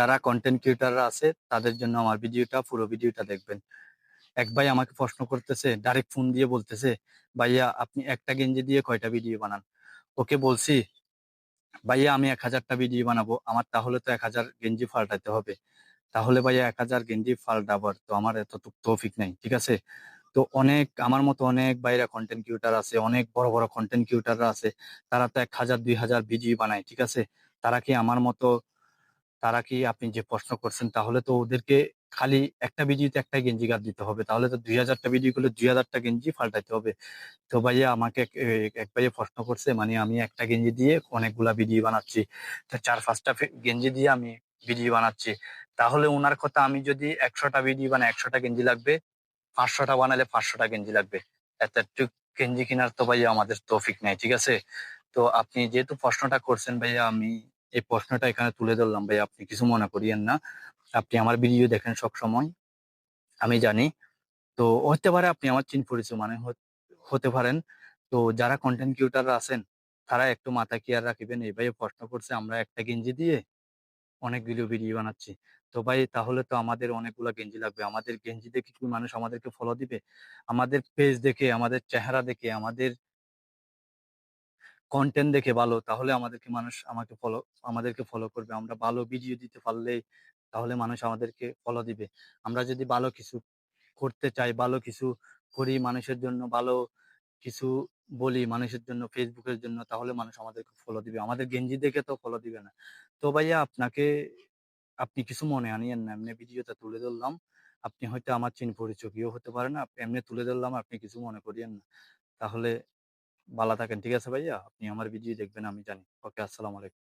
যারা কন্টেন্ট ক্রিয়েটাররা আছে তাদের জন্য আমার ভিডিওটা, পুরো ভিডিওটা দেখবেন। এক ভাই আমাকে প্রশ্ন করতেছে, ডাইরেক্ট ফোন দিয়ে বলতেছে, ভাইয়া আপনি একটা গেঞ্জি দিয়ে কয়টা ভিডিও বানান? ওকে বলছি, ভাইয়া আমি 1000টা ভিডিও বানাবো, আমার তাহলে তো 1000 গেঞ্জি পাল্টাতে হবে। তাহলে ভাইয়া 1000 গেঞ্জি পাল্টাবার তো আমার এতটুক তৌফিক নাই, ঠিক আছে? তো অনেক আমার মতো অনেক বাইরা কন্টেন্ট ক্রিয়েটার আছে, অনেক বড় বড় কন্টেন্ট ক্রিয়েটাররা আছে, তারা তো 1000 2000 ভিডিও বানায়, ঠিক আছে? তারা কি আমার মতো, তারা কি, আপনি যে প্রশ্ন করছেন, তাহলে তো ওদেরকে খালি একটা ভিডিওতে একটা গেঞ্জি গাদ দিতে হবে, তাহলে তো 2000টা ভিডিও করলে 2000টা গেঞ্জি পাল্টাইতে হবে। তো ভাইয়া আমাকে এক ভাইয়া প্রশ্ন করছে, মানে আমি একটা গেঞ্জি দিয়ে অনেকগুলা ভিডিও বানাচ্ছি, তো 4-5টা গেঞ্জি দিয়ে আমি ভিডিও বানাচ্ছি, তাহলে ওনার কথা, আমি যদি 100টা ভিডিও বানাই 100টা গেঞ্জি লাগবে, 500টা বানালে 500টা গেঞ্জি লাগবে। এতটুক গেঞ্জি কেনার তো ভাইয়া আমাদের তৌফিক নাই, ঠিক আছে? তো আপনি যেহেতু প্রশ্নটা করছেন ভাইয়া, আমি এই প্রশ্নটা এখানে তুলে ধরলাম ভাইয়া, আপনি কিছু মনে করিয়েন না। আপনি আমার ভিডিও দেখেন সব সময়, আমি জানি। তো হতে পারে আপনি আমার চিন পরিচয় মানে হতে পারেন। তো যারা কন্টেন্ট ক্রিয়েটাররা আছেন, তারা একটু মাথা কেয়ার রাখবেন। এই ভাই প্রশ্ন করছে, আমরা একটা গেঞ্জি দিয়ে অনেকগুলো ভিডিও বানাচ্ছি, তো ভাই তাহলে তো আমাদের অনেকগুলা গেঞ্জি লাগবে, আমাদের গেঞ্জি দেখে কি মানুষ আমাদেরকে ফলো দিবে? আমাদের পেজ দেখে, আমাদের চেহারা দেখে, আমাদের কন্টেন্ট দেখে ভালো, তাহলে আমাদেরকে মানুষ আমাদেরকে ফলো করবে। আমরা ভালো ভিডিও দিতে পারলেই তাহলে মানুষ আমাদেরকে ফলো দিবে। আমরা যদি ভালো কিছু করতে চাই, ভালো কিছু করি মানুষের জন্য, ভালো কিছু বলি মানুষের জন্য, ফেসবুকের জন্য, তাহলে মানুষ আমাদেরকে ফলো দিবে। আমাদের গেঞ্জি দেখে তো ফলো দিবে না। তো ভাইয়া আপনি কিছু মনে আনিয়েন না, এমনি ভিডিওটা তুলে ধরলাম। আপনি হয়তো আমার চিন পরিচয়ও হতে পারে না, আপনি এমনি তুলে ধরলাম, আপনি কিছু মনে করিয়েন না। তাহলে ভালো থাকেন, ঠিক আছে ভাইয়া? আপনি আমার ভিডিও দেখবেন আমি জানি। ওকে, আসসালামু আলাইকুম।